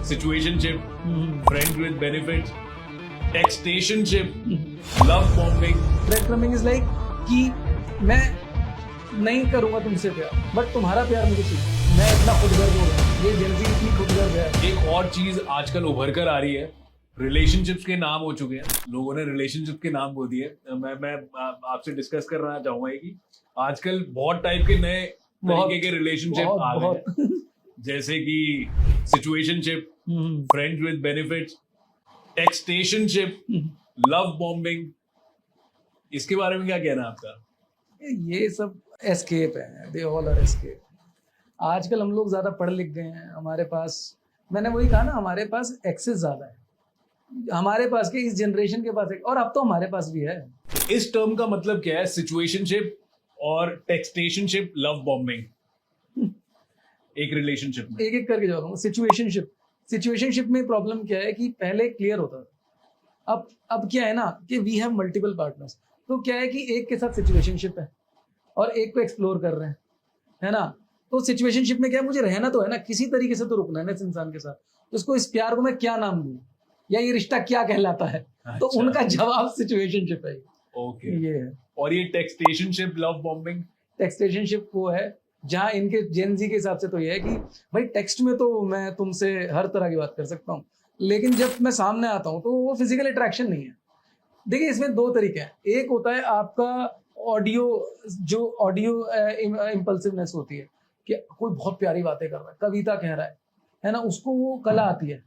situationship, friends with benefits, textationship, love bombing. Breadcrumbing is like कि मैं नहीं करूंगा तुमसे प्यार बट तुम्हारा प्यार मुझे चाहिए, मैं इतना खुदगर्ज हो गया, ये जेनजी इतनी खुदगर्ज है। एक और चीज आजकल उभर कर आ रही है, रिलेशनशिप्स के नाम हो चुके हैं, लोगों ने रिलेशनशिप के नाम बोल दिए। मैं आपसे डिस्कस करना चाहूंगा कि आजकल बहुत टाइप के नए तरीके के रिलेशनशिप आ गए हैं, जैसे कि situationship, friends with benefits, textationship, love bombing. इसके बारे में क्या कहना है आपका? ये सब एस्केप है, दे ऑल आर एस्केप। आजकल हम लोग ज्यादा पढ़ लिख गए हैं, हमारे पास, मैंने वही कहा ना, हमारे पास एक्सेस ज्यादा है, हमारे पास के इस जनरेशन के पास और अब तो हमारे पास भी है। इस टर्म का मतलब क्या है, सिचुएशनशिप और टेक्सटेशनशिप, लव बॉम्बिंग, एक रिलेशनशिप में? एक एक करके जा रहा हूँ। सिचुएशनशिप में प्रॉब्लम क्या है कि पहले क्लियर होता था, अब क्या है ना कि वी हैव मल्टीपल पार्टनर्स, तो क्या है कि एक के साथ सिचुएशनशिप है और एक को एक्सप्लोर कर रहे हैं, है ना। तो सिचुएशनशिप में क्या है, मुझे रहना तो है ना, किसी तरीके से तो रुकना है ना इस इंसान के साथ, तो इसको, इस प्यार को मैं क्या नाम दूं, या ये रिश्ता क्या कहलाता है? तो उनका जवाब सिचुएशनशिप है। ओके, ये है। और ये टेक्सटेशनशिप, लव बॉम्बिंग? टेक्सटेशनशिप वो है जहाँ इनके जेनजी के हिसाब से तो ये है कि भाई टेक्स्ट में तो मैं तुमसे हर तरह की बात कर सकता हूँ, लेकिन जब मैं सामने आता हूँ तो वो फिजिकल अट्रैक्शन नहीं है। देखिए, इसमें दो तरीके हैं। एक होता है आपका ऑडियो इम्पल्सिवनेस होती है कि कोई बहुत प्यारी बातें कर रहा है, कविता कह रहा है ना, उसको वो कला आती है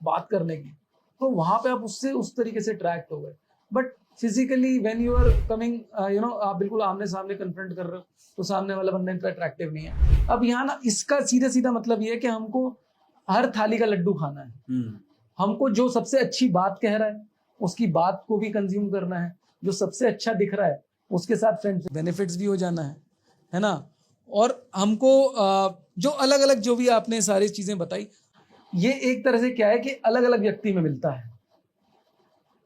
बात करने की, तो वहां पे आप उससे उस तरीके से अट्रैक्ट हो गए। But physically when you are coming, आप बिल्कुल आमने सामने कन्फ्रंट कर रहे हो, तो सामने वाला बंदा इतना अट्रैक्टिव नहीं है। अब यहाँ ना इसका सीधा सीधा मतलब ये है कि हमको हर थाली का लड्डू खाना है। हमको जो सबसे अच्छी बात कह रहा है उसकी बात को भी कंज्यूम करना है, जो सबसे अच्छा दिख रहा है उसके साथ फ्रेंड्स बेनिफिट्स भी हो जाना है ना। और हमको जो अलग अलग, जो भी आपने सारी चीजें बताई, ये एक तरह से क्या है कि अलग अलग व्यक्ति में मिलता है,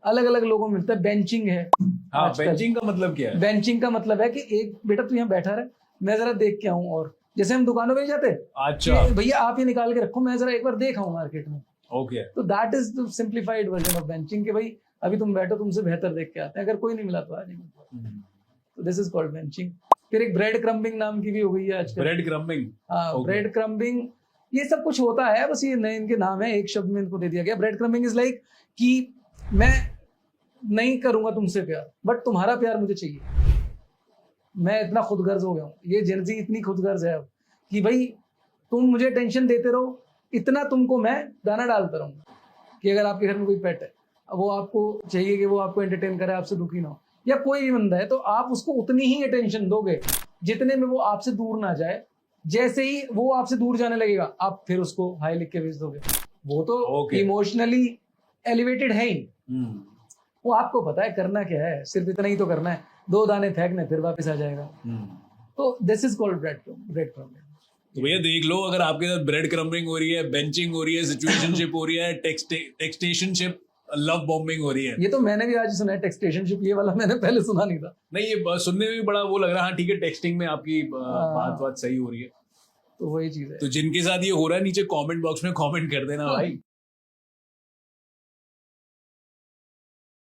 अलग अलग लोगों में मिलता है। बेंचिंग है। हाँ, बेंचिंग का मतलब क्या है? बेंचिंग का मतलब है कि एक बेटा तू यहाँ बैठा रहे, मैं जरा देख के आऊं, और जैसे हम दुकानों पे जाते हैं, अच्छा भैया आप ये निकाल के रखो, मैं जरा एक बार देख आऊं मार्केट में। ओके, तो that is the simplified version of benching, कि भाई अभी तुम बैठो, तुमसे बेहतर देख के आते हैं, अगर कोई नहीं मिला तो आ जाएंगे। तो दिस इज कॉल्ड बेंचिंग। फिर एक ब्रेड क्रम्बिंग नाम की भी हो गई है आजकल। Bread crumbing? हाँ, ब्रेड क्रम्बिंग, ये सब कुछ होता है, बस ये नए इनके नाम है, एक शब्द में इनको दे दिया गया। ब्रेड क्रम्बिंग इज लाइक कि मैं नहीं करूंगा तुमसे प्यार बट तुम्हारा प्यार मुझे चाहिए, मैं इतना खुदगर्ज हो गया हूँ, ये जेनजी इतनी खुदगर्ज है अब कि भाई तुम मुझे टेंशन देते रहो, इतना तुमको मैं दाना डालता रहूंगा। कि अगर आपके घर में कोई पेट है, वो आपको चाहिए कि वो आपको एंटरटेन करे, आपसे दुखी ना हो, या कोई भी बंदा है, तो आप उसको उतनी ही अटेंशन दोगे जितने में वो आपसे दूर ना जाए। जैसे ही वो आपसे दूर जाने लगेगा, आप फिर उसको हाई लिख के भेज दोगे। वो तो इमोशनली एलिवेटेड है ही, वो आपको पता है करना क्या है, सिर्फ इतना ही तो करना है, 2 दाने फेंकने, फिर वापस आ जाएगा। तो this is called bread crumbing. तो भैया देख लो, अगर आपके साथ ब्रेड क्रम्बिंग हो रही है, बेंचिंग हो रही है, सिचुएशनशिप हो रही है, टेक्सटेशनशिप, लव बॉम्बिंग हो रही है, ये तो मैंने भी आज सुना है, टेक्सटेशनशिप, ये वाला मैंने पहले सुना नहीं था। नहीं, ये सुनने में भी बड़ा वो लग रहा है। हाँ ठीक है, टेक्सटिंग में आपकी बात सही हो रही है, तो वही चीज है। तो जिनके साथ ये हो रहा है नीचे कमेंट बॉक्स में कमेंट कर देना भाई।